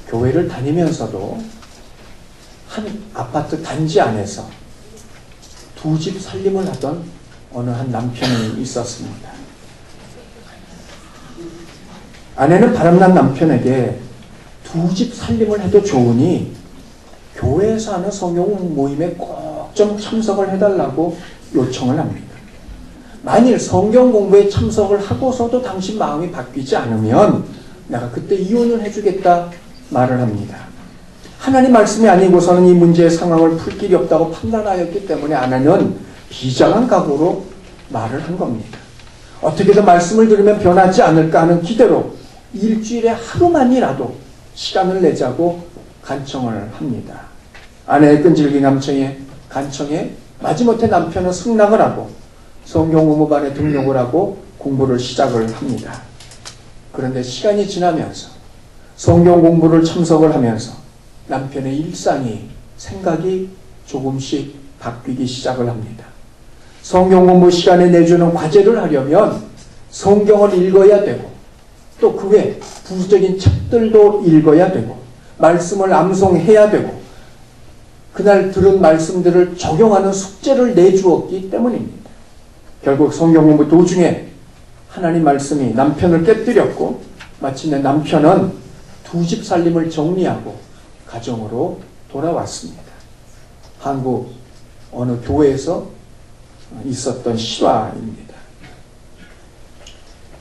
교회를 다니면서도 한 아파트 단지 안에서 두 집 살림을 하던 어느 한 남편이 있었습니다. 아내는 바람난 남편에게 두 집 살림을 해도 좋으니 교회에서 하는 성경 모임에 꼭 좀 참석을 해달라고 요청을 합니다. 만일 성경 공부에 참석을 하고서도 당신 마음이 바뀌지 않으면 내가 그때 이혼을 해주겠다 말을 합니다. 하나님 말씀이 아니고서는 이 문제의 상황을 풀 길이 없다고 판단하였기 때문에 아내는 비장한 각오로 말을 한 겁니다. 어떻게든 말씀을 들으면 변하지 않을까 하는 기대로 일주일에 하루만이라도 시간을 내자고 간청을 합니다. 아내의 끈질긴 간청에 마지못해 남편은 승낙을 하고 성경 공부반에 등록을 하고 공부를 시작을 합니다. 그런데 시간이 지나면서 성경 공부를 참석을 하면서 남편의 일상이 생각이 조금씩 바뀌기 시작을 합니다. 성경 공부 시간에 내주는 과제를 하려면 성경을 읽어야 되고 또 그 외 부수적인 책들도 읽어야 되고 말씀을 암송해야 되고 그날 들은 말씀들을 적용하는 숙제를 내주었기 때문입니다. 결국 성경 공부 도중에 하나님 말씀이 남편을 깨뜨렸고 마침내 남편은 두 집 살림을 정리하고 가정으로 돌아왔습니다. 한국 어느 교회에서 있었던 실화입니다.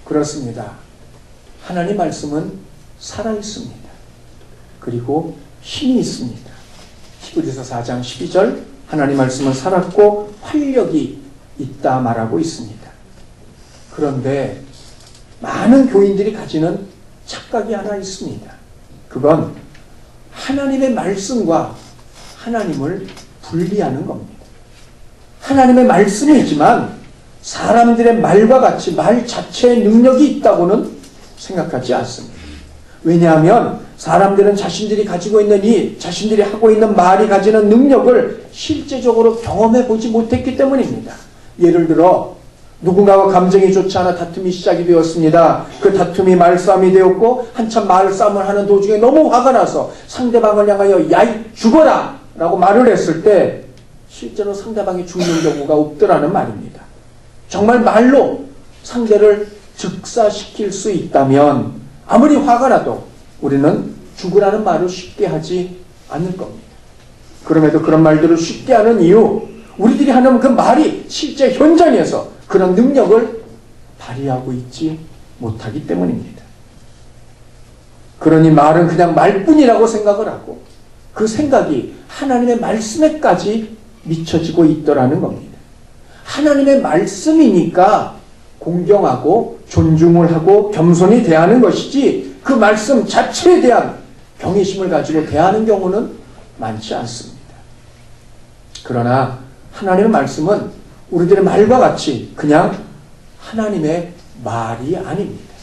그렇습니다. 하나님 말씀은 살아있습니다. 그리고 힘이 있습니다. 히브리서 4장 12절 하나님 말씀은 살았고 활력이 있다 말하고 있습니다. 그런데 많은 교인들이 가지는 착각이 하나 있습니다. 그건 하나님의 말씀과 하나님을 분리하는 겁니다. 하나님의 말씀이지만 사람들의 말과 같이 말 자체의 능력이 있다고는 생각하지 않습니다. 왜냐하면 사람들은 자신들이 가지고 있는 자신들이 하고 있는 말이 가지는 능력을 실제적으로 경험해 보지 못했기 때문입니다. 예를 들어 누군가와 감정이 좋지 않아 다툼이 시작이 되었습니다. 그 다툼이 말싸움이 되었고 한참 말싸움을 하는 도중에 너무 화가 나서 상대방을 향하여 야이 죽어라 라고 말을 했을 때 실제로 상대방이 죽는 경우가 없더라는 말입니다. 정말 말로 상대를 즉사시킬 수 있다면 아무리 화가 나도 우리는 죽으라는 말을 쉽게 하지 않을 겁니다. 그럼에도 그런 말들을 쉽게 하는 이유, 우리들이 하는 그 말이 실제 현장에서 그런 능력을 발휘하고 있지 못하기 때문입니다. 그러니 말은 그냥 말뿐이라고 생각을 하고 그 생각이 하나님의 말씀에까지 미쳐지고 있더라는 겁니다. 하나님의 말씀이니까 공경하고 존중을 하고 겸손히 대하는 것이지 그 말씀 자체에 대한 경외심을 가지고 대하는 경우는 많지 않습니다. 그러나 하나님의 말씀은 우리들의 말과 같이 그냥 하나님의 말이 아닙니다.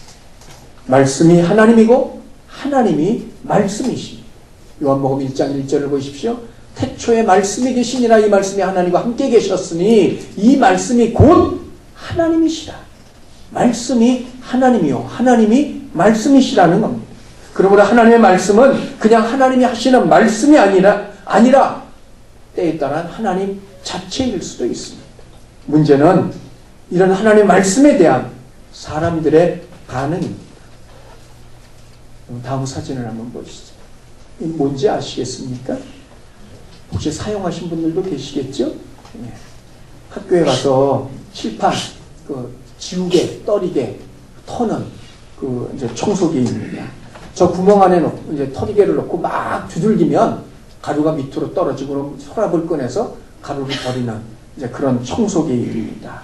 말씀이 하나님이고 하나님이 말씀이십니다. 요한복음 1장 1절을 보십시오. 태초에 말씀이 계시니라. 이 말씀이 하나님과 함께 계셨으니 이 말씀이 곧 하나님이시라. 말씀이 하나님이요 하나님이 말씀이시라는 겁니다. 그러므로 하나님의 말씀은 그냥 하나님이 하시는 말씀이 아니라 때에 따라 하나님 자체일 수도 있습니다. 문제는 이런 하나님의 말씀에 대한 사람들의 반응입니다. 다음 사진을 한번 보시죠. 이게 뭔지 아시겠습니까? 혹시 사용하신 분들도 계시겠죠? 네. 학교에 가서 칠판, 지우개, 떨이개, 터는 이제 청소기입니다. 저 구멍 안에 이제 터리개를 넣고 막 두들기면 가루가 밑으로 떨어지고 그럼 서랍을 꺼내서 가루를 버리는 이제 그런 청소기입니다.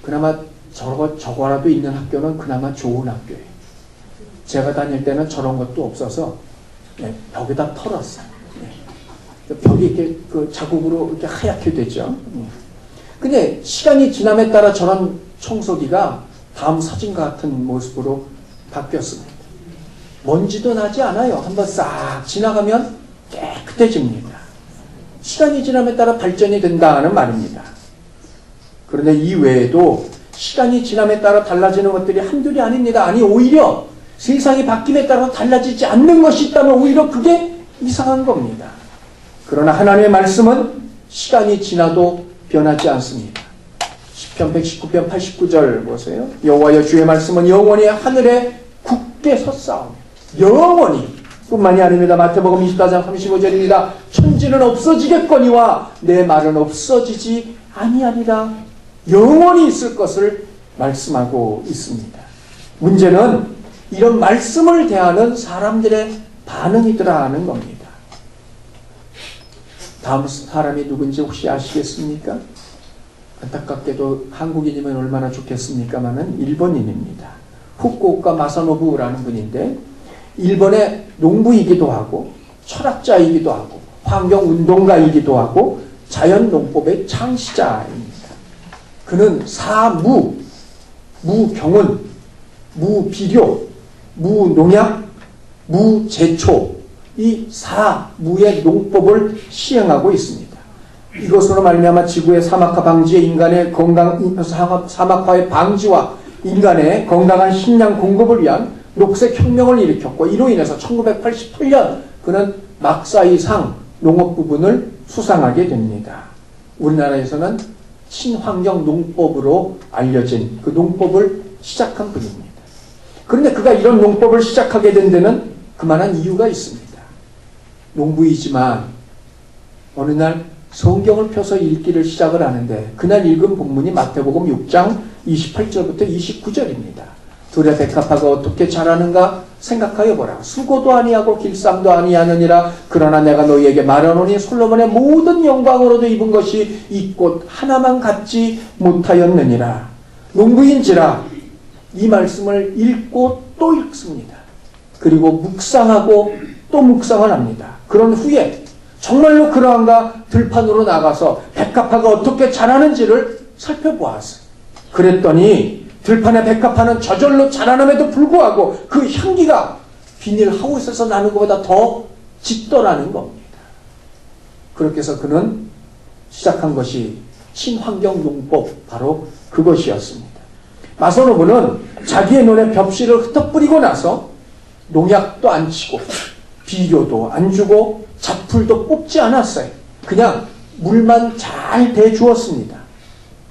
그나마 저거라도 있는 학교는 그나마 좋은 학교예요. 제가 다닐 때는 저런 것도 없어서 벽에다 털었어요. 벽이 이렇게 자국으로 이렇게 하얗게 되죠. 근데 시간이 지남에 따라 저런 청소기가 다음 사진과 같은 모습으로 바뀌었습니다. 먼지도 나지 않아요. 한번 싹 지나가면 깨끗해집니다. 시간이 지남에 따라 발전이 된다는 말입니다. 그런데 이 외에도 시간이 지남에 따라 달라지는 것들이 한둘이 아닙니다. 아니 오히려 세상이 바뀜에 따라 달라지지 않는 것이 있다면 오히려 그게 이상한 겁니다. 그러나 하나님의 말씀은 시간이 지나도 변하지 않습니다. 시편 119편 89절 보세요. 여호와여 주의 말씀은 영원히 하늘에 굳게 섰사오며 영원히 뿐만이 아닙니다. 마태복음 24장 35절입니다. 천지는 없어지겠거니와 내 말은 없어지지 아니하리라. 영원히 있을 것을 말씀하고 있습니다. 문제는 이런 말씀을 대하는 사람들의 반응이더라 하는 겁니다. 다음 사람이 누군지 혹시 아시겠습니까? 안타깝게도 한국인이면 얼마나 좋겠습니까마는 일본인입니다. 후쿠오카 마사노부라는 분인데 일본의 농부이기도 하고 철학자이기도 하고 환경운동가이기도 하고 자연농법의 창시자입니다. 그는 사무, 무경운, 무비료, 무농약, 무제초 이 사무의 농법을 시행하고 있습니다. 이것으로 말미암아 지구의 사막화 방지에 인간의 사막화의 방지와 인간의 건강한 식량 공급을 위한 녹색 혁명을 일으켰고 이로 인해서 1988년 그는 막사이상 농업 부분을 수상하게 됩니다. 우리나라에서는 친환경 농법으로 알려진 그 농법을 시작한 분입니다. 그런데 그가 이런 농법을 시작하게 된 데는 그만한 이유가 있습니다. 농부이지만 어느 날 성경을 펴서 읽기를 시작을 하는데 그날 읽은 본문이 마태복음 6장 28절부터 29절입니다. 둘의 백합화가 어떻게 자라는가 생각하여 보라. 수고도 아니하고 길쌈도 아니하느니라. 그러나 내가 너희에게 말하노니 솔로몬의 모든 영광으로도 입은 것이 이 꽃 하나만 갖지 못하였느니라. 농부인지라 이 말씀을 읽고 또 읽습니다. 그리고 묵상하고 또 묵상을 합니다. 그런 후에 정말로 그러한가 들판으로 나가서 백합화가 어떻게 자라는지를 살펴보았어요. 그랬더니 들판의 백합화는 저절로 자라남에도 불구하고 그 향기가 비닐하우스에서 나는 것보다 더 짙더라는 겁니다. 그렇게 해서 그는 시작한 것이 친환경 농법, 바로 그것이었습니다. 마사노부는 자기의 눈에 벽실을 흩어뿌리고 나서 농약도 안 치고 비료도 안 주고 잡풀도 뽑지 않았어요. 그냥 물만 잘 대주었습니다.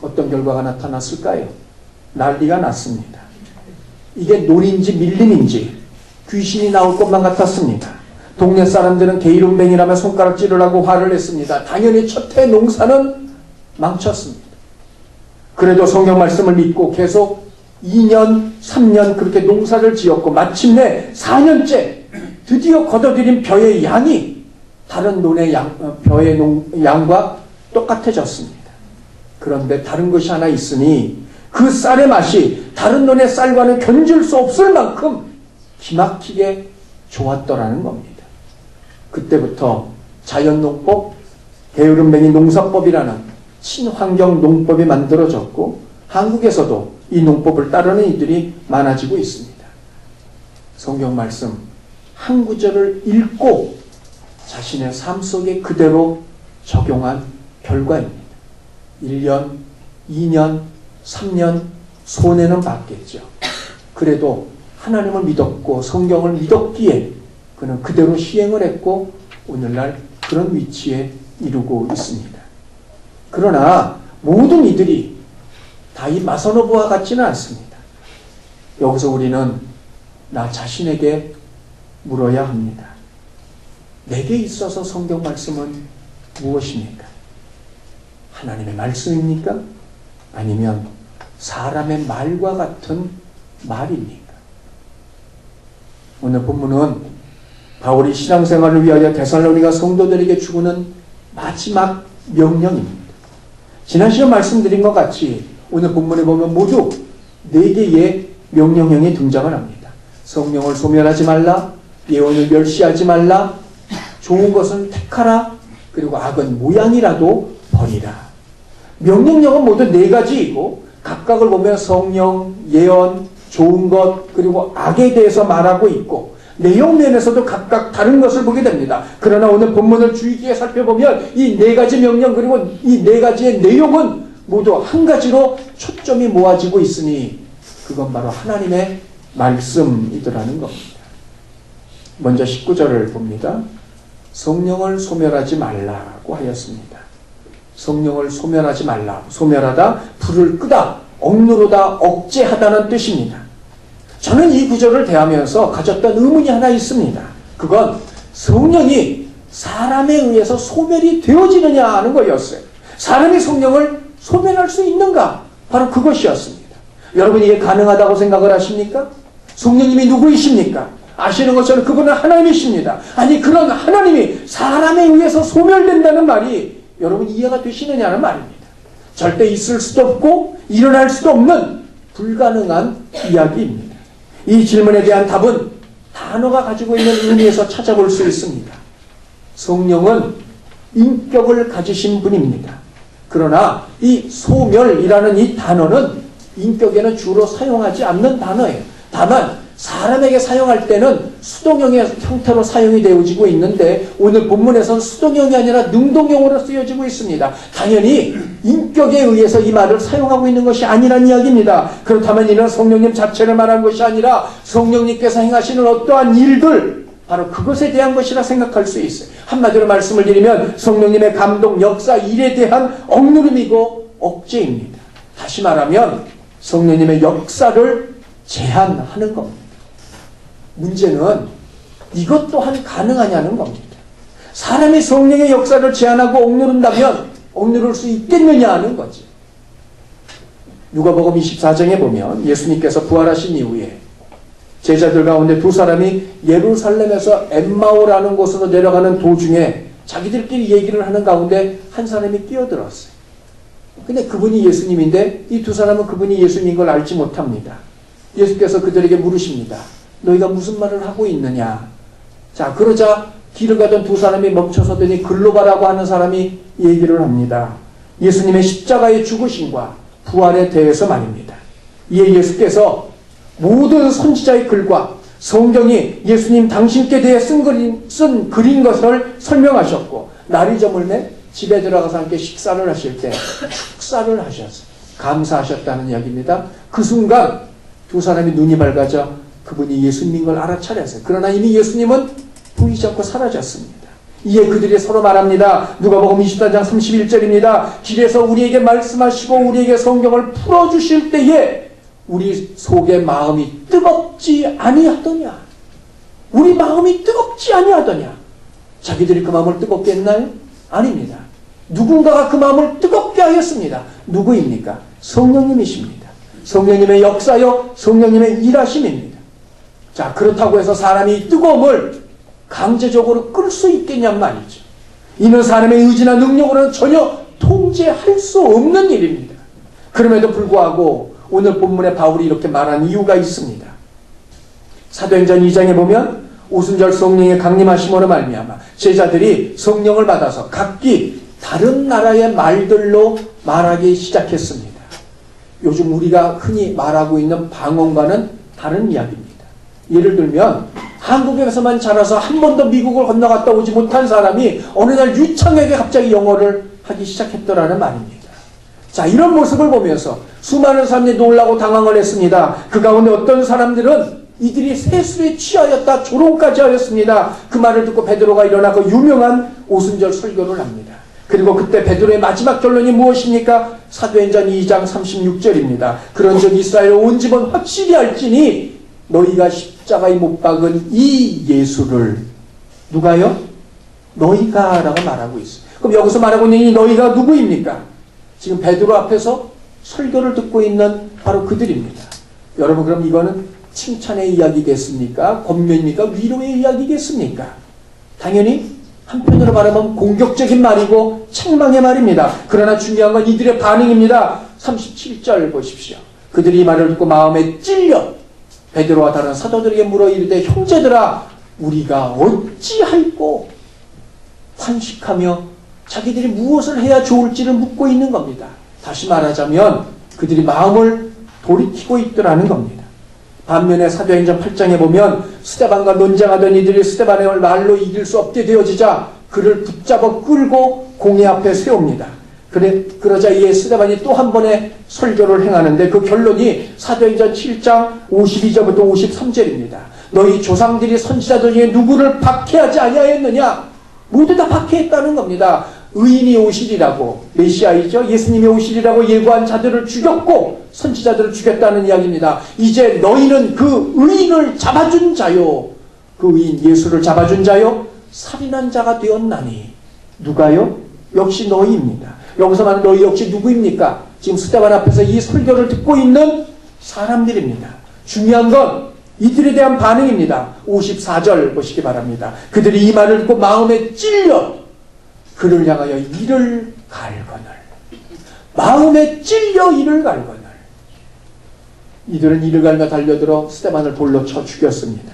어떤 결과가 나타났을까요? 난리가 났습니다. 이게 논인지 밀림인지 귀신이 나올 것만 같았습니다. 동네 사람들은 게으름뱅이라며 손가락질을 하고 화를 냈습니다. 당연히 첫 해 농사는 망쳤습니다. 그래도 성경 말씀을 믿고 계속 2년, 3년 그렇게 농사를 지었고 마침내 4년째 드디어 걷어들인 벼의 양이 다른 논의 벼의 양과 똑같아졌습니다. 그런데 다른 것이 하나 있으니 그 쌀의 맛이 다른 논의 쌀과는 견줄 수 없을 만큼 기막히게 좋았더라는 겁니다. 그때부터 자연농법, 게으름뱅이 농사법이라는 친환경 농법이 만들어졌고 한국에서도 이 농법을 따르는 이들이 많아지고 있습니다. 성경 말씀 한 구절을 읽고 자신의 삶 속에 그대로 적용한 결과입니다. 1년, 2년, 3년 손해는 봤겠죠. 그래도 하나님을 믿었고 성경을 믿었기에 그는 그대로 시행을 했고 오늘날 그런 위치에 이르고 있습니다. 그러나 모든 이들이 다 이 마사노부와 같지는 않습니다. 여기서 우리는 나 자신에게 물어야 합니다. 내게 있어서 성경 말씀은 무엇입니까? 하나님의 말씀입니까? 아니면 사람의 말과 같은 말입니까? 오늘 본문은 바울이 신앙생활을 위하여 데살로니가 성도들에게 주고는 마지막 명령입니다. 지난 시간 말씀드린 것 같이 오늘 본문에 보면 모두 4개의 명령형이 등장을 합니다. 성령을 소멸하지 말라, 예언을 멸시하지 말라, 좋은 것은 택하라, 그리고 악은 모양이라도 버리라. 명령형은 모두 4가지이고 각각을 보면 성령, 예언, 좋은 것, 그리고 악에 대해서 말하고 있고 내용 면에서도 각각 다른 것을 보게 됩니다. 그러나 오늘 본문을 주의 깊게 살펴보면 이 4가지 명령 그리고 이 4가지의 내용은 모두 한 가지로 초점이 모아지고 있으니 그건 바로 하나님의 말씀이더라는 겁니다. 먼저 19절을 봅니다. 성령을 소멸하지 말라고 하였습니다. 성령을 소멸하지 말라. 소멸하다, 불을 끄다, 억누르다, 억제하다는 뜻입니다. 저는 이 구절을 대하면서 가졌던 의문이 하나 있습니다. 그건 성령이 사람에 의해서 소멸이 되어지느냐 하는 거였어요. 사람이 성령을 소멸할 수 있는가? 바로 그것이었습니다. 여러분, 이게 가능하다고 생각을 하십니까? 성령님이 누구이십니까? 아시는 것처럼 그분은 하나님이십니다. 아니, 그런 하나님이 사람에 의해서 소멸된다는 말이 여러분 이해가 되시느냐는 말입니다. 절대 있을 수도 없고 일어날 수도 없는 불가능한 이야기입니다. 이 질문에 대한 답은 단어가 가지고 있는 의미에서 찾아볼 수 있습니다. 성령은 인격을 가지신 분입니다. 그러나 이 소멸이라는 이 단어는 인격에는 주로 사용하지 않는 단어예요. 다만 사람에게 사용할 때는 수동형의 형태로 사용이 되어지고 있는데 오늘 본문에서는 수동형이 아니라 능동형으로 쓰여지고 있습니다. 당연히 인격에 의해서 이 말을 사용하고 있는 것이 아니란 이야기입니다. 그렇다면 이는 성령님 자체를 말한 것이 아니라 성령님께서 행하시는 어떠한 일들, 바로 그것에 대한 것이라 생각할 수 있어요. 한마디로 말씀을 드리면 성령님의 감동, 역사, 일에 대한 억누름이고 억제입니다. 다시 말하면 성령님의 역사를 제한하는 겁니다. 문제는 이것 또한 가능하냐는 겁니다. 사람이 성령의 역사를 제한하고 억누른다면 억누를 수 있겠느냐 하는 거지. 누가복음 24장에 보면 예수님께서 부활하신 이후에 제자들 가운데 두 사람이 예루살렘에서 엠마오라는 곳으로 내려가는 도중에 자기들끼리 얘기를 하는 가운데 한 사람이 끼어들었어요. 근데 그분이 예수님인데 이 두 사람은 그분이 예수님인 걸 알지 못합니다. 예수께서 그들에게 물으십니다. 너희가 무슨 말을 하고 있느냐? 자, 그러자 길을 가던 두 사람이 멈춰서더니 글로바라고 하는 사람이 얘기를 합니다. 예수님의 십자가의 죽으심과 부활에 대해서 말입니다. 이에 예수께서 모든 선지자의 글과 성경이 예수님 당신께 대해 쓴 글인 것을 설명하셨고 날이 저물매 집에 들어가서 함께 식사를 하실 때 축사를 하셨어요. 감사하셨다는 이야기입니다. 그 순간 두 사람이 눈이 밝아져 그분이 예수님인 걸 알아차렸어요. 그러나 이미 예수님은 보이지 않고 사라졌습니다. 이에 그들이 서로 말합니다. 누가복음 24장 31절입니다. 길에서 우리에게 말씀하시고 우리에게 성경을 풀어주실 때에 우리 속의 마음이 뜨겁지 아니하더냐. 우리 마음이 뜨겁지 아니하더냐. 자기들이 그 마음을 뜨겁게 했나요? 아닙니다. 누군가가 그 마음을 뜨겁게 하였습니다. 누구입니까? 성령님이십니다. 성령님의 역사요, 성령님의 일하심입니다. 자, 그렇다고 해서 사람이 뜨거움을 강제적으로 끌 수 있겠냔 말이죠. 이는 사람의 의지나 능력으로는 전혀 통제할 수 없는 일입니다. 그럼에도 불구하고 오늘 본문에 바울이 이렇게 말한 이유가 있습니다. 사도행전 2장에 보면 오순절 성령의 강림하심으로 말미암아 제자들이 성령을 받아서 각기 다른 나라의 말들로 말하기 시작했습니다. 요즘 우리가 흔히 말하고 있는 방언과는 다른 이야기입니다. 예를 들면 한국에서만 자라서 한 번도 미국을 건너갔다 오지 못한 사람이 어느 날 유창하게 갑자기 영어를 하기 시작했더라는 말입니다. 자, 이런 모습을 보면서 수많은 사람들이 놀라고 당황을 했습니다. 그 가운데 어떤 사람들은 이들이 세술에 취하였다 조롱까지 하였습니다. 그 말을 듣고 베드로가 일어나 그 유명한 오순절 설교를 합니다. 그리고 그때 베드로의 마지막 결론이 무엇입니까? 사도행전 2장 36절입니다. 그런즉 이스라엘 온 집은 확실히 알지니 너희가 십자가에 못 박은 이 예수를 누가요? 너희가 라고 말하고 있어요. 그럼 여기서 말하고 있는 이 너희가 누구입니까? 지금 베드로 앞에서 설교를 듣고 있는 바로 그들입니다. 여러분, 그럼 이거는 칭찬의 이야기겠습니까? 권면입니까? 위로의 이야기겠습니까? 당연히 한편으로 말하면 공격적인 말이고 책망의 말입니다. 그러나 중요한 건 이들의 반응입니다. 37절 보십시오. 그들이 이 말을 듣고 마음에 찔려 베드로와 다른 사도들에게 물어 이르되 형제들아 우리가 어찌할꼬 탄식하며 자기들이 무엇을 해야 좋을지를 묻고 있는 겁니다. 다시 말하자면 그들이 마음을 돌이키고 있더라는 겁니다. 반면에 사도행전 8장에 보면 스데반과 논쟁하던 이들이 스데반을 말로 이길 수 없게 되어지자 그를 붙잡아 끌고 공회 앞에 세웁니다. 그러자 이에 스데반이 또 한 번의 설교를 행하는데 그 결론이 사도행전 7장 52절부터 53절입니다. 너희 조상들이 선지자들 중에 누구를 박해하지 아니하였느냐? 모두 다 박해했다는 겁니다. 의인이 오시리라고, 메시아이죠. 예수님이 오시리라고 예고한 자들을 죽였고 선지자들을 죽였다는 이야기입니다. 이제 너희는 그 의인을 잡아준 자요, 그 의인 예수를 잡아준 자요, 살인한 자가 되었나니. 누가요? 역시 너희입니다. 여기서 말하는 너희 역시 누구입니까? 지금 스데반 앞에서 이 설교를 듣고 있는 사람들입니다. 중요한 건 이들에 대한 반응입니다. 54절 보시기 바랍니다. 그들이 이 말을 듣고 마음에 찔려 그를 향하여 이를 갈거늘. 마음에 찔려 이를 갈거늘. 이들은 이를 갈며 달려들어 스데반을 돌로 쳐 죽였습니다.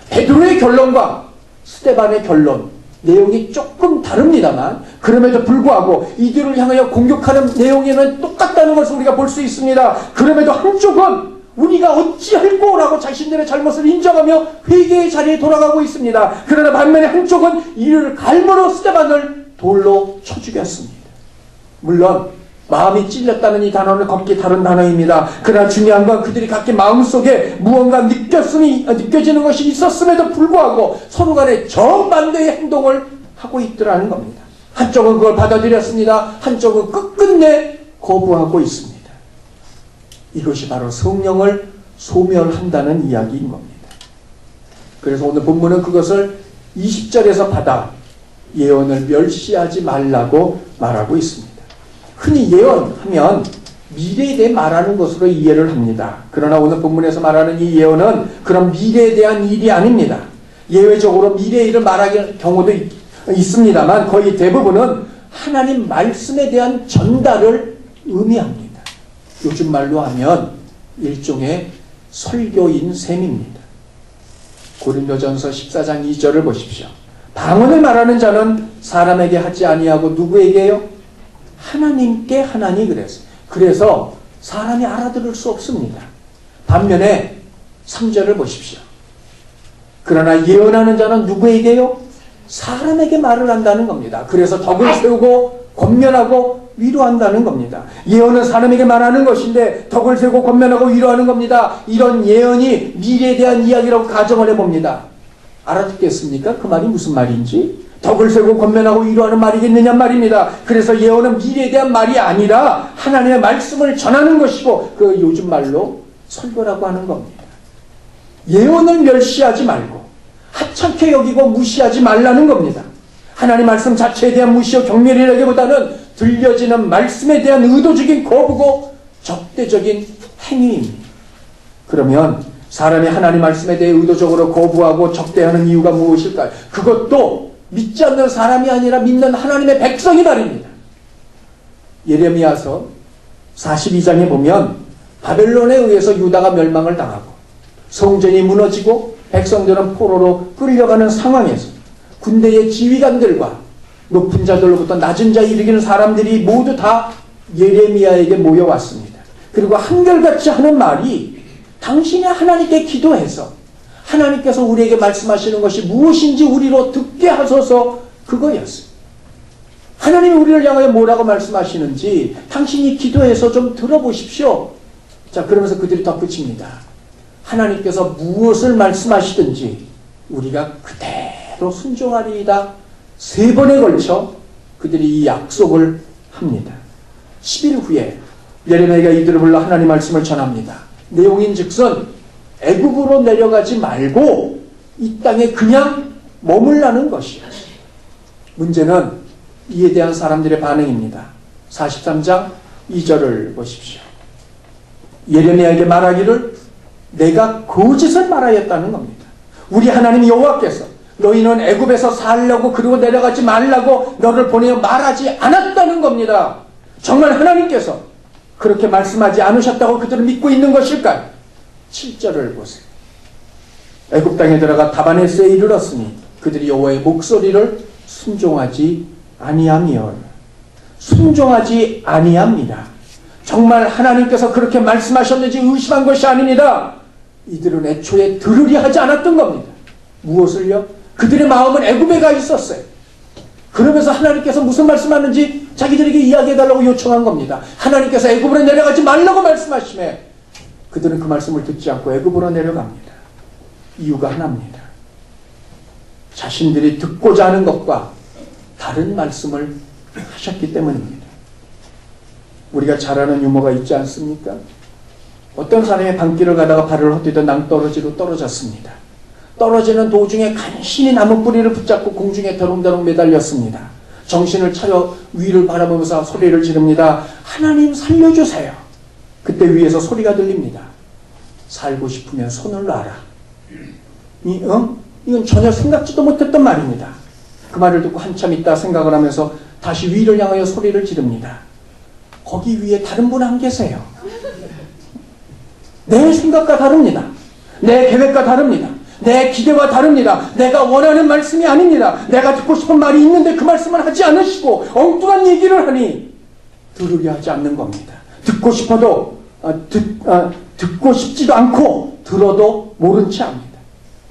베드로의 결론과 스데반의 결론, 내용이 조금 다릅니다만 그럼에도 불구하고 이들을 향하여 공격하는 내용에는 똑같다는 것을 우리가 볼 수 있습니다. 그럼에도 한쪽은 우리가 어찌할꼬 라고 자신들의 잘못을 인정하며 회개의 자리에 돌아가고 있습니다. 그러나 반면에 한쪽은 이를 갈므로 스데반을 돌로 쳐 죽였습니다. 물론 마음이 찔렸다는 이 단어는 각기 다른 단어입니다. 그러나 중요한 건 그들이 각기 마음속에 무언가 느껴지는 것이 있었음에도 불구하고 서로 간에 정반대의 행동을 하고 있더라는 겁니다. 한쪽은 그걸 받아들였습니다. 한쪽은 끝끝내 거부하고 있습니다. 이것이 바로 성령을 소멸한다는 이야기인 겁니다. 그래서 오늘 본문은 그것을 20절에서 받아 예언을 멸시하지 말라고 말하고 있습니다. 흔히 예언하면 미래에 대해 말하는 것으로 이해를 합니다. 그러나 오늘 본문에서 말하는 이 예언은 그런 미래에 대한 일이 아닙니다. 예외적으로 미래의 일을 말하는 경우도 있습니다만 거의 대부분은 하나님 말씀에 대한 전달을 의미합니다. 요즘 말로 하면 일종의 설교인 셈입니다. 고린도전서 14장 2절을 보십시오. 방언을 말하는 자는 사람에게 하지 아니하고 누구에게요? 하나님께 하나니 그랬어요. 그래서 사람이 알아들을 수 없습니다. 반면에 3절을 보십시오. 그러나 예언하는 자는 누구에게요? 사람에게 말을 한다는 겁니다. 그래서 덕을 세우고 권면하고 위로한다는 겁니다. 예언은 사람에게 말하는 것인데 덕을 세우고 권면하고 위로하는 겁니다. 이런 예언이 미래에 대한 이야기라고 가정을 해봅니다. 알아듣겠습니까? 그 말이 무슨 말인지? 덕을 세우고 권면하고 위로하는 말이겠느냐 말입니다. 그래서 예언은 미래에 대한 말이 아니라 하나님의 말씀을 전하는 것이고 그 요즘 말로 설교라고 하는 겁니다. 예언을 멸시하지 말고 하찮게 여기고 무시하지 말라는 겁니다. 하나님 말씀 자체에 대한 무시와 경멸이라기보다는 들려지는 말씀에 대한 의도적인 거부고 적대적인 행위입니다. 그러면 사람이 하나님 말씀에 대해 의도적으로 거부하고 적대하는 이유가 무엇일까요? 그것도 믿지 않는 사람이 아니라 믿는 하나님의 백성이 말입니다. 예레미야서 42장에 보면 바벨론에 의해서 유다가 멸망을 당하고 성전이 무너지고 백성들은 포로로 끌려가는 상황에서 군대의 지휘관들과 높은 자들로부터 낮은 자에 이르기는 사람들이 모두 다 예레미야에게 모여왔습니다. 그리고 한결같이 하는 말이 당신이 하나님께 기도해서 하나님께서 우리에게 말씀하시는 것이 무엇인지 우리로 듣게 하소서, 그거였어요. 하나님이 우리를 향하여 뭐라고 말씀하시는지 당신이 기도해서 좀 들어보십시오. 자, 그러면서 그들이 덧붙입니다. 하나님께서 무엇을 말씀하시든지 우리가 그대로 순종하리이다. 3번에 걸쳐 그들이 이 약속을 합니다. 10일 후에 예레미야가 이들을 불러 하나님 말씀을 전합니다. 내용인즉슨 애굽으로 내려가지 말고 이 땅에 그냥 머물라는 것이에요. 문제는 이에 대한 사람들의 반응입니다. 43장 2절을 보십시오. 예레미야에게 말하기를 내가 거짓을 말하였다는 겁니다. 우리 하나님 여호와께서 너희는 애굽에서 살려고 그리고 내려가지 말라고 너를 보내어 말하지 않았다는 겁니다. 정말 하나님께서 그렇게 말씀하지 않으셨다고 그들은 믿고 있는 것일까요? 7절을 보세요. 애굽 땅에 들어가 다바네스에 이르렀으니 그들이 여호와의 목소리를 순종하지 아니하며 순종하지 아니합니다. 정말 하나님께서 그렇게 말씀하셨는지 의심한 것이 아닙니다. 이들은 애초에 들으려 하지 않았던 겁니다. 무엇을요? 그들의 마음은 애굽에 가 있었어요. 그러면서 하나님께서 무슨 말씀하는지 자기들에게 이야기해달라고 요청한 겁니다. 하나님께서 애굽으로 내려가지 말라고 말씀하시매 그들은 그 말씀을 듣지 않고 애굽으로 내려갑니다. 이유가 하나입니다. 자신들이 듣고자 하는 것과 다른 말씀을 하셨기 때문입니다. 우리가 잘 아는 유머가 있지 않습니까? 어떤 사람이 밤길을 가다가 발을 헛디뎌 낭떠러지로 떨어졌습니다. 떨어지는 도중에 간신히 나무 뿌리를 붙잡고 공중에 더렁더렁 매달렸습니다. 정신을 차려 위를 바라보면서 소리를 지릅니다. 하나님 살려주세요. 그때 위에서 소리가 들립니다. 살고 싶으면 손을 놔라. 이건 전혀 생각지도 못했던 말입니다. 그 말을 듣고 한참 있다 생각을 하면서 다시 위를 향하여 소리를 지릅니다. 거기 위에 다른 분 안 계세요. 내 생각과 다릅니다. 내 계획과 다릅니다. 내 기대와 다릅니다. 내가 원하는 말씀이 아닙니다. 내가 듣고 싶은 말이 있는데 그 말씀을 하지 않으시고 엉뚱한 얘기를 하니 들으려 하지 않는 겁니다. 듣고 싶어도 듣고 싶지도 않고 들어도 모른 채 합니다.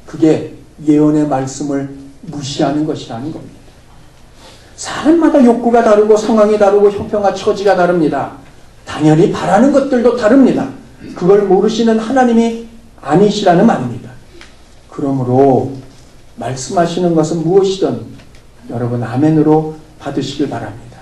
그게 예언의 말씀을 무시하는 것이라는 겁니다. 사람마다 욕구가 다르고 상황이 다르고 형편과 처지가 다릅니다. 당연히 바라는 것들도 다릅니다. 그걸 모르시는 하나님이 아니시라는 말입니다. 그러므로 말씀하시는 것은 무엇이든 여러분 아멘으로 받으시길 바랍니다.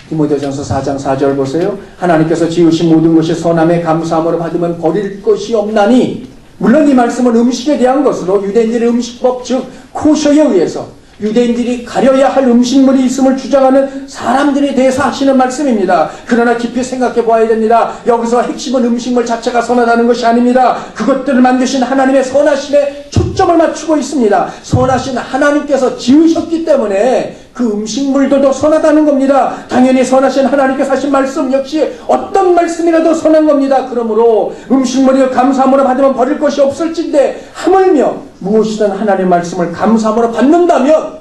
디모데전서 4장 4절 보세요. 하나님께서 지으신 모든 것이 선함에 감사함으로 받으면 버릴 것이 없나니, 물론 이 말씀은 음식에 대한 것으로 유대인들의 음식법 즉 코셔에 의해서 유대인들이 가려야 할 음식물이 있음을 주장하는 사람들에 대해서 하시는 말씀입니다. 그러나 깊이 생각해 보아야 됩니다. 여기서 핵심은 음식물 자체가 선하다는 것이 아닙니다. 그것들을 만드신 하나님의 선하심에 초점을 맞추고 있습니다. 선하신 하나님께서 지으셨기 때문에 그 음식물들도 선하다는 겁니다. 당연히 선하신 하나님께서 하신 말씀 역시 어떤 말씀이라도 선한 겁니다. 그러므로 음식물이 감사함으로 받으면 버릴 것이 없을진데 하물며 무엇이든 하나님의 말씀을 감사함으로 받는다면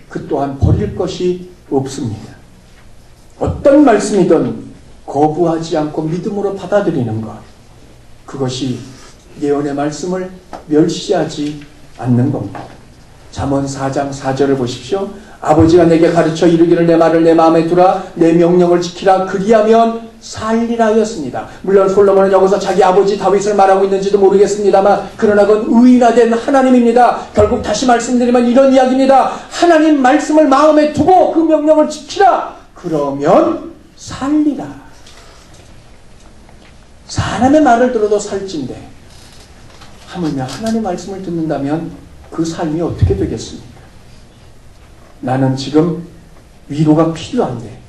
그 또한 버릴 것이 없습니다. 어떤 말씀이든 거부하지 않고 믿음으로 받아들이는 것, 그것이 예언의 말씀을 멸시하지 않는 겁니다. 잠언 4장 4절을 보십시오. 아버지가 내게 가르쳐 이르기를 내 말을 내 마음에 두라, 내 명령을 지키라, 그리하면 살리라 하였습니다. 물론 솔로몬은 여기서 자기 아버지 다윗을 말하고 있는지도 모르겠습니다만 그러나 그건 의인화된 하나님입니다. 결국 다시 말씀드리면 이런 이야기입니다. 하나님 말씀을 마음에 두고 그 명령을 지키라, 그러면 살리라. 사람의 말을 들어도 살찐데 하물며 하나님의 말씀을 듣는다면 그 삶이 어떻게 되겠습니까? 나는 지금 위로가 필요한데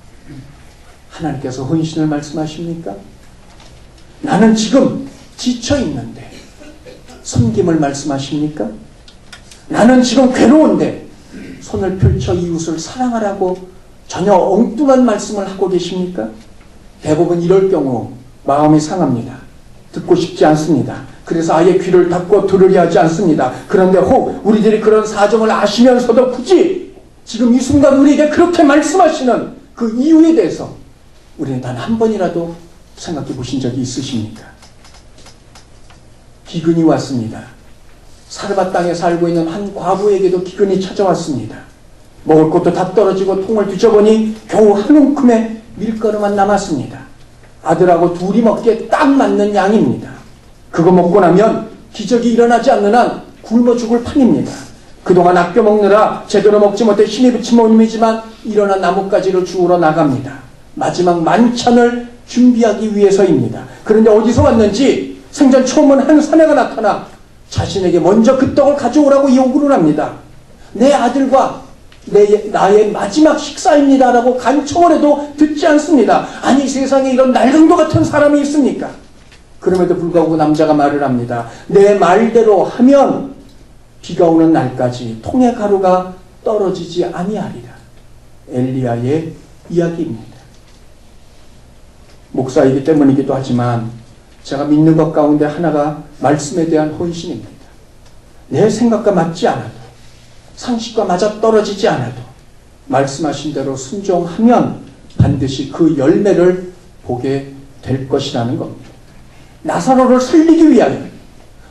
하나님께서 헌신을 말씀하십니까? 나는 지금 지쳐있는데 섬김을 말씀하십니까? 나는 지금 괴로운데 손을 펼쳐 이웃을 사랑하라고 전혀 엉뚱한 말씀을 하고 계십니까? 대부분 이럴 경우 마음이 상합니다. 듣고 싶지 않습니다. 그래서 아예 귀를 닫고 들으려 하지 않습니다. 그런데 혹 우리들이 그런 사정을 아시면서도 굳이 지금 이 순간 우리에게 그렇게 말씀하시는 그 이유에 대해서 우리는 단 한 번이라도 생각해 보신 적이 있으십니까? 기근이 왔습니다. 사르밧 땅에 살고 있는 한 과부에게도 기근이 찾아왔습니다. 먹을 것도 다 떨어지고 통을 뒤져보니 겨우 한 움큼의 밀가루만 남았습니다. 아들하고 둘이 먹기에 딱 맞는 양입니다. 그거 먹고 나면 기적이 일어나지 않는 한 굶어 죽을 판입니다. 그동안 아껴 먹느라 제대로 먹지 못해 힘이 붙인 몸이지만 일어난 나뭇가지를 주우러 나갑니다. 마지막 만찬을 준비하기 위해서입니다. 그런데 어디서 왔는지 생전 처음 본 한 사내가 나타나 자신에게 먼저 그 떡을 가져오라고 요구를 합니다. 내 아들과 나의 마지막 식사입니다 라고 간청을 해도 듣지 않습니다. 아니 세상에 이런 날강도 같은 사람이 있습니까? 그럼에도 불구하고 남자가 말을 합니다. 내 말대로 하면 비가 오는 날까지 통의 가루가 떨어지지 아니하리라. 엘리야의 이야기입니다. 목사이기 때문이기도 하지만 제가 믿는 것 가운데 하나가 말씀에 대한 헌신입니다. 내 생각과 맞지 않아도 상식과 맞아떨어지지 않아도 말씀하신 대로 순종하면 반드시 그 열매를 보게 될 것이라는 겁니다. 나사로를 살리기 위하여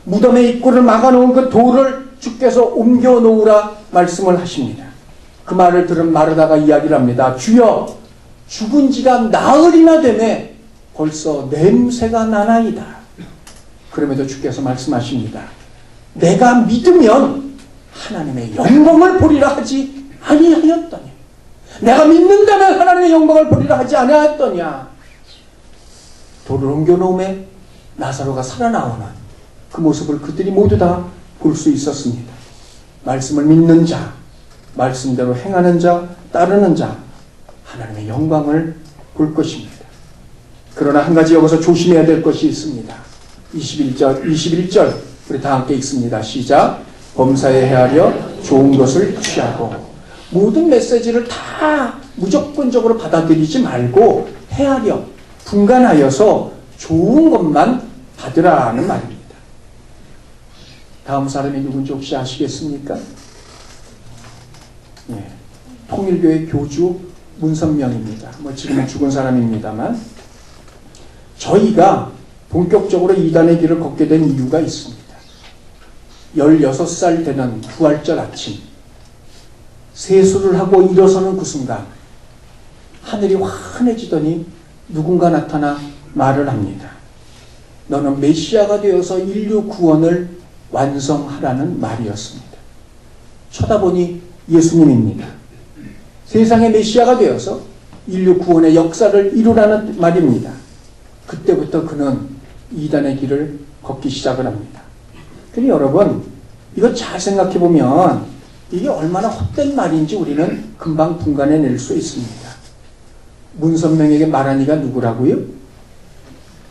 무덤의 입구를 막아놓은 그 돌을 주께서 옮겨놓으라 말씀을 하십니다. 그 말을 들은 마르다가 이야기를 합니다. 주여, 죽은 지가 나흘이나 되매 벌써 냄새가 나나이다. 그럼에도 주께서 말씀하십니다. 내가 믿으면 하나님의 영광을 보리라 하지 아니하였더냐. 내가 믿는다면 하나님의 영광을 보리라 하지 아니하였더냐. 돌을 옮겨놓음에 나사로가 살아나오는 그 모습을 그들이 모두 다 볼 수 있었습니다. 말씀을 믿는 자, 말씀대로 행하는 자, 따르는 자, 하나님의 영광을 볼 것입니다. 그러나 한 가지 여기서 조심해야 될 것이 있습니다. 21절 우리 다 함께 읽습니다. 시작. 범사에 헤아려 좋은 것을 취하고. 모든 메시지를 다 무조건적으로 받아들이지 말고 헤아려 분간하여서 좋은 것만 받으라는 말입니다. 다음 사람이 누군지 혹시 아시겠습니까? 예, 통일교회 교주 문선명입니다. 지금은 죽은 사람입니다만, 저희가 본격적으로 이단의 길을 걷게 된 이유가 있습니다. 16살 되는 부활절 아침, 세수를 하고 일어서는 그 순간 하늘이 환해지더니 누군가 나타나 말을 합니다. 너는 메시아가 되어서 인류 구원을 완성하라는 말이었습니다. 쳐다보니 예수님입니다. 세상의 메시아가 되어서 인류 구원의 역사를 이루라는 말입니다. 그때부터 그는 이단의 길을 걷기 시작을 합니다. 그런데 여러분, 이거 잘 생각해 보면 이게 얼마나 헛된 말인지 우리는 금방 분간해낼 수 있습니다. 문선명에게 말한 이가 누구라고요?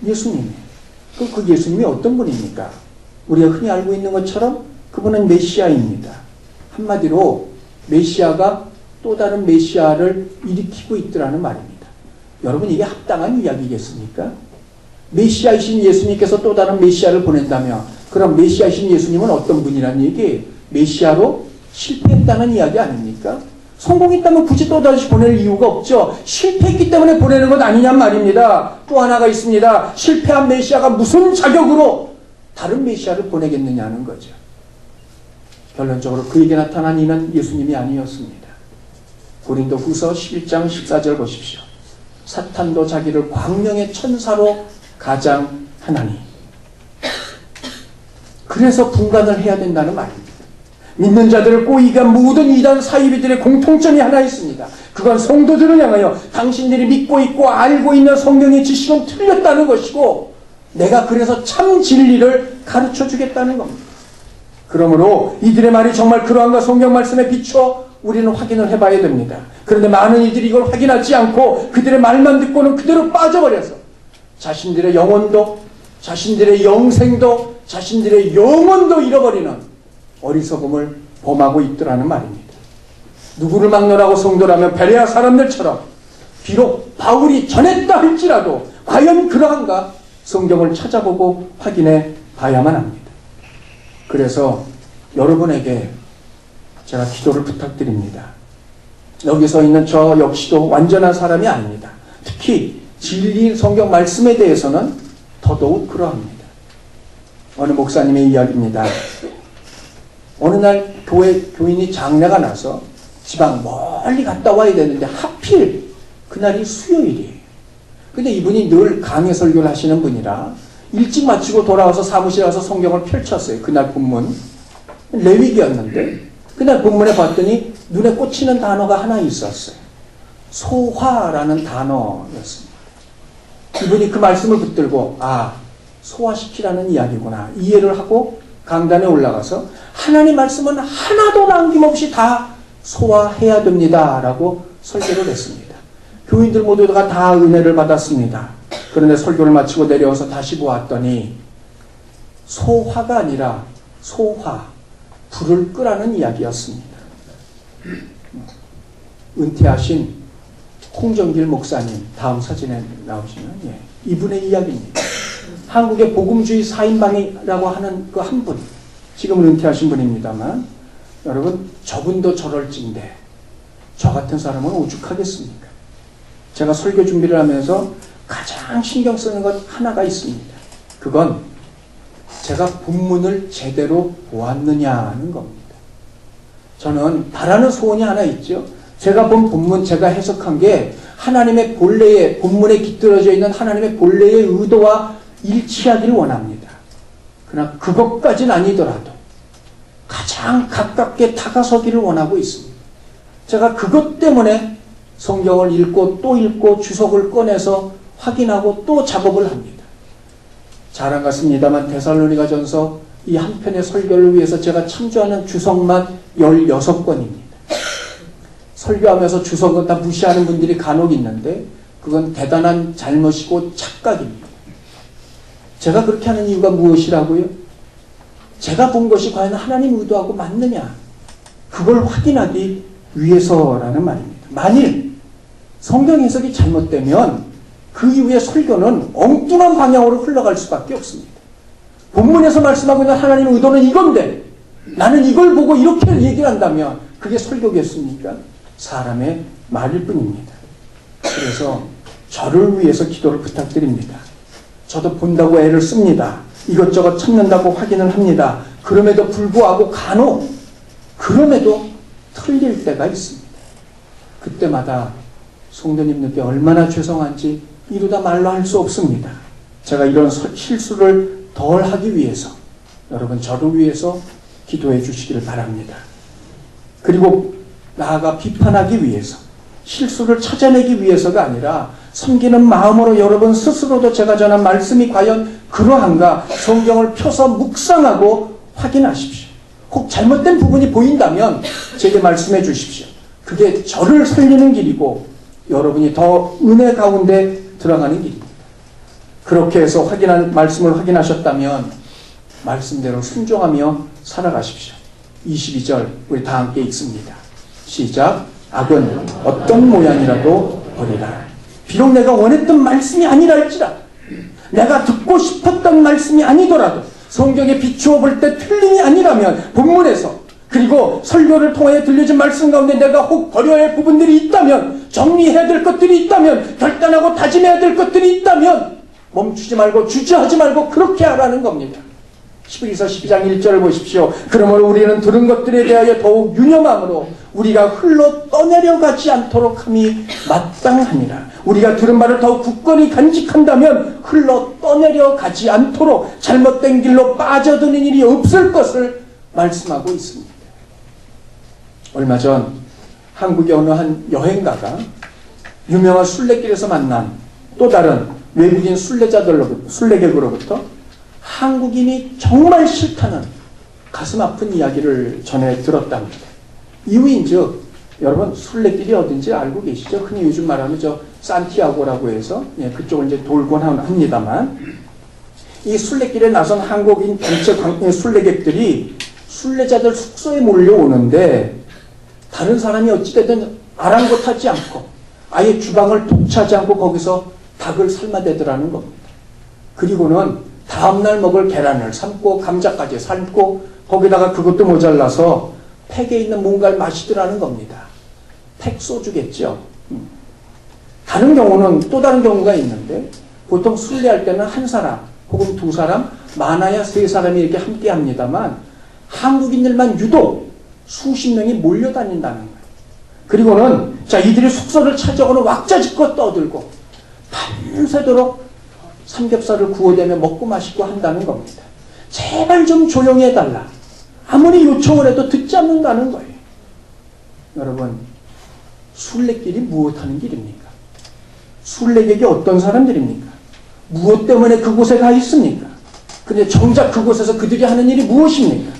예수님이에요. 그 예수님이 어떤 분입니까? 우리가 흔히 알고 있는 것처럼 그분은 메시아입니다. 한마디로 메시아가 또 다른 메시아를 일으키고 있더라는 말입니다. 여러분, 이게 합당한 이야기겠습니까? 메시아이신 예수님께서 또 다른 메시아를 보낸다면 그럼 메시아이신 예수님은 어떤 분이라는 얘기예요? 메시아로 실패했다는 이야기 아닙니까? 성공했다면 굳이 또다시 보낼 이유가 없죠. 실패했기 때문에 보내는 것 아니냔 말입니다. 또 하나가 있습니다. 실패한 메시아가 무슨 자격으로 다른 메시아를 보내겠느냐는 거죠. 결론적으로 그에게 나타난 이는 예수님이 아니었습니다. 고린도후서 11장 14절 보십시오. 사탄도 자기를 광명의 천사로 가장하나니. 그래서 분간을 해야 된다는 말입니다. 믿는 자들을 꼬이가 모든 이단 사이비들의 공통점이 하나 있습니다. 그건 성도들을 향하여 당신들이 믿고 있고 알고 있는 성경의 지식은 틀렸다는 것이고 내가 그래서 참 진리를 가르쳐 주겠다는 겁니다. 그러므로 이들의 말이 정말 그러한가 성경 말씀에 비추어 우리는 확인을 해봐야 됩니다. 그런데 많은 이들이 이걸 확인하지 않고 그들의 말만 듣고는 그대로 빠져버려서 자신들의 영혼도 자신들의 영생도 자신들의 영혼도 잃어버리는 어리석음을 범하고 있더라는 말입니다. 누구를 막론하고 성도라면 베레아 사람들처럼 비록 바울이 전했다 할지라도 과연 그러한가 성경을 찾아보고 확인해 봐야만 합니다. 그래서 여러분에게 제가 기도를 부탁드립니다. 여기 서 있는 저 역시도 완전한 사람이 아닙니다. 특히 진리인 성경 말씀에 대해서는 더더욱 그러합니다. 어느 목사님의 이야기입니다. 어느 날 교인이 장례가 나서 지방 멀리 갔다 와야 되는데 하필 그날이 수요일이에요. 근데 이분이 늘 강해 설교를 하시는 분이라 일찍 마치고 돌아와서 사무실에 가서 성경을 펼쳤어요. 그날 본문 레위기였는데 그날 본문에 봤더니 눈에 꽂히는 단어가 하나 있었어요. 소화라는 단어였습니다. 이분이 그 말씀을 붙들고 소화시키라는 이야기구나 이해를 하고 강단에 올라가서 하나님 말씀은 하나도 남김없이 다 소화해야 됩니다 라고 설교를 했습니다. 교인들 모두가 다 은혜를 받았습니다. 그런데 설교를 마치고 내려와서 다시 보았더니 소화가 아니라 소화, 불을 끄라는 이야기였습니다. 은퇴하신 홍정길 목사님 다음 사진에 나오시면 이분의 이야기입니다. 한국의 복음주의 4인방이라고 하는 그 한 분, 지금은 은퇴하신 분입니다만 여러분 저분도 저럴진데 저 같은 사람은 오죽하겠습니까? 제가 설교 준비를 하면서 가장 신경 쓰는 것 하나가 있습니다. 그건 제가 본문을 제대로 보았느냐는 겁니다. 저는 바라는 소원이 하나 있죠. 제가 본 본문, 제가 해석한 게 하나님의 본래의, 본문에 깃들어져 있는 하나님의 본래의 의도와 일치하기를 원합니다. 그러나 그것까지는 아니더라도 가장 가깝게 다가서기를 원하고 있습니다. 제가 그것 때문에 성경을 읽고 또 읽고 주석을 꺼내서 확인하고 또 작업을 합니다. 자랑 같습니다만 데살로니가전서 이 한 편의 설교를 위해서 제가 참조하는 주석만 16권입니다. 설교하면서 주석은 다 무시하는 분들이 간혹 있는데 그건 대단한 잘못이고 착각입니다. 제가 그렇게 하는 이유가 무엇이라고요? 제가 본 것이 과연 하나님 의도하고 맞느냐? 그걸 확인하기 위해서라는 말입니다. 만일 성경 해석이 잘못되면 그 이후에 설교는 엉뚱한 방향으로 흘러갈 수밖에 없습니다. 본문에서 말씀하고 있는 하나님의 의도는 이건데 나는 이걸 보고 이렇게 얘기를 한다면 그게 설교겠습니까? 사람의 말일 뿐입니다. 그래서 저를 위해서 기도를 부탁드립니다. 저도 본다고 애를 씁니다. 이것저것 찾는다고 확인을 합니다. 그럼에도 불구하고 간혹 그럼에도 틀릴 때가 있습니다. 그때마다 성도님들께 얼마나 죄송한지 이루다 말로 할 수 없습니다. 제가 이런 실수를 덜 하기 위해서 여러분 저를 위해서 기도해 주시기를 바랍니다. 그리고 나아가 비판하기 위해서 실수를 찾아내기 위해서가 아니라 섬기는 마음으로 여러분 스스로도 제가 전한 말씀이 과연 그러한가 성경을 펴서 묵상하고 확인하십시오. 혹 잘못된 부분이 보인다면 제게 말씀해 주십시오. 그게 저를 살리는 길이고 여러분이 더 은혜 가운데 들어가는 길입니다. 그렇게 해서 말씀을 확인하셨다면 말씀대로 순종하며 살아가십시오. 22절 우리 다 함께 읽습니다. 시작. 악은 어떤 모양이라도 버리라. 비록 내가 원했던 말씀이 아니랄지라 내가 듣고 싶었던 말씀이 아니더라도 성경에 비추어 볼 때 틀림이 아니라면 본문에서 그리고 설교를 통해 들려진 말씀 가운데 내가 혹 버려야 할 부분들이 있다면 정리해야 될 것들이 있다면 결단하고 다짐해야 될 것들이 있다면 멈추지 말고 주저하지 말고 그렇게 하라는 겁니다. 히브리서 12장 1절을 보십시오. 그러므로 우리는 들은 것들에 대하여 더욱 유념함으로 우리가 흘러 떠내려가지 않도록 함이 마땅하니라. 우리가 들은 바를 더욱 굳건히 간직한다면 흘러 떠내려가지 않도록 잘못된 길로 빠져드는 일이 없을 것을 말씀하고 있습니다. 얼마 전 한국의 어느 한 여행가가 유명한 순례길에서 만난 또 다른 외국인 순례객으로부터 한국인이 정말 싫다는 가슴 아픈 이야기를 전해 들었답니다. 이유인즉 여러분 순례길이 어딘지 알고 계시죠? 흔히 요즘 말하면 산티아고라고 해서 그쪽을 이제 돌곤 합니다만 이 순례길에 나선 한국인 단체 순례객들이 순례자들 숙소에 몰려오는데 다른 사람이 어찌되든 아랑곳하지 않고 아예 주방을 독차지 않고 거기서 닭을 삶아대더라는 겁니다. 그리고는 다음날 먹을 계란을 삶고 감자까지 삶고 거기다가 그것도 모자라서 팩에 있는 뭔가를 마시더라는 겁니다. 팩소주겠죠. 다른 경우는 또 다른 경우가 있는데 보통 순례할 때는 한 사람 혹은 두 사람 많아야 세 사람이 이렇게 함께 합니다만 한국인들만 유독 수십 명이 몰려다닌다는 거예요. 그리고는 이들이 숙소를 찾아오는 왁자지껄 떠들고 밤새도록 삼겹살을 구워대며 먹고 마시고 한다는 겁니다. 제발 좀 조용히 해달라. 아무리 요청을 해도 듣지 않는다는 거예요. 여러분 순례길이 무엇하는 길입니까? 순례객이 어떤 사람들입니까? 무엇 때문에 그곳에 가 있습니까? 근데 정작 그곳에서 그들이 하는 일이 무엇입니까?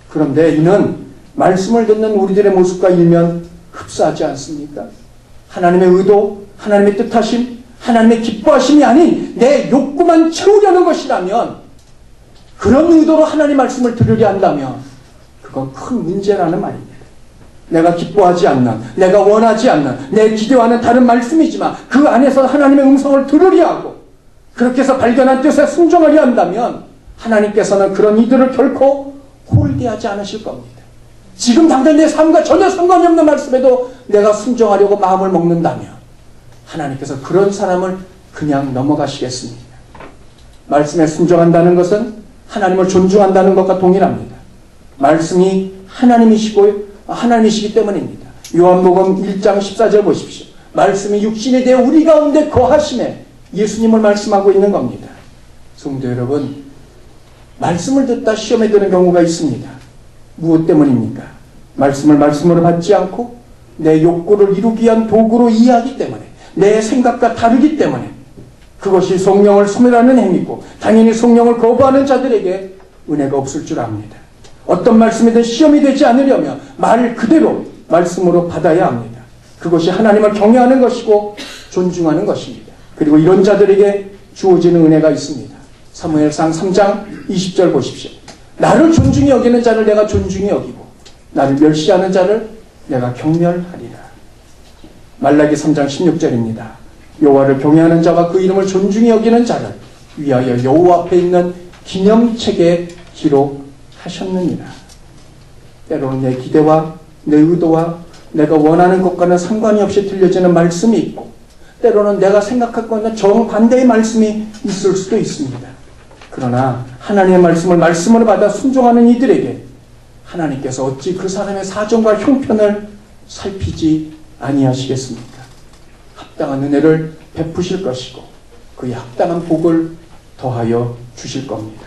그런데 이는 말씀을 듣는 우리들의 모습과 일면 흡사하지 않습니까? 하나님의 의도, 하나님의 뜻하심, 하나님의 기뻐하심이 아닌 내 욕구만 채우려는 것이라면 그런 의도로 하나님 말씀을 들으려 한다면 그건 큰 문제라는 말입니다. 내가 기뻐하지 않는, 내가 원하지 않는, 내 기대와는 다른 말씀이지만 그 안에서 하나님의 음성을 들으려 하고 그렇게 해서 발견한 뜻에 순종하려 한다면 하나님께서는 그런 이들을 결코 홀대하지 않으실 겁니다. 지금 당장 내 삶과 전혀 상관이 없는 말씀에도 내가 순종하려고 마음을 먹는다면 하나님께서 그런 사람을 그냥 넘어가시겠습니다. 말씀에 순종한다는 것은 하나님을 존중한다는 것과 동일합니다. 말씀이 하나님이시기 때문입니다. 요한복음 1장 14절 보십시오. 말씀이 육신이 되어 우리 가운데 거하심에 예수님을 말씀하고 있는 겁니다. 성도 여러분, 말씀을 듣다 시험에 드는 경우가 있습니다. 무엇 때문입니까? 말씀을 말씀으로 받지 않고 내 욕구를 이루기 위한 도구로 이해하기 때문에, 내 생각과 다르기 때문에, 그것이 성령을 소멸하는 행위고 당연히 성령을 거부하는 자들에게 은혜가 없을 줄 압니다. 어떤 말씀이든 시험이 되지 않으려면 말 그대로 말씀으로 받아야 합니다. 그것이 하나님을 경외하는 것이고 존중하는 것입니다. 그리고 이런 자들에게 주어지는 은혜가 있습니다. 사무엘상 3장 20절 보십시오. 나를 존중히 여기는 자를 내가 존중히 여기고 나를 멸시하는 자를 내가 경멸하리라. 말라기 3장 16절입니다. 여호와를 경외하는 자와 그 이름을 존중히 여기는 자를 위하여 여호와 앞에 있는 기념책에 기록하셨느니라. 때로는 내 기대와 내 의도와 내가 원하는 것과는 상관이 없이 들려지는 말씀이 있고, 때로는 내가 생각하고 있는 정반대의 말씀이 있을 수도 있습니다. 그러나 하나님의 말씀을 말씀으로 받아 순종하는 이들에게 하나님께서 어찌 그 사람의 사정과 형편을 살피지 아니하시겠습니까? 합당한 은혜를 베푸실 것이고 그의 합당한 복을 더하여 주실 겁니다.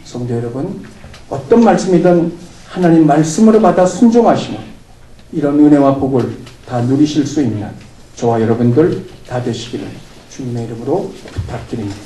성도 여러분, 어떤 말씀이든 하나님 말씀으로 받아 순종하시면 이런 은혜와 복을 다 누리실 수 있는 저와 여러분들 다 되시기를 주님의 이름으로 부탁드립니다.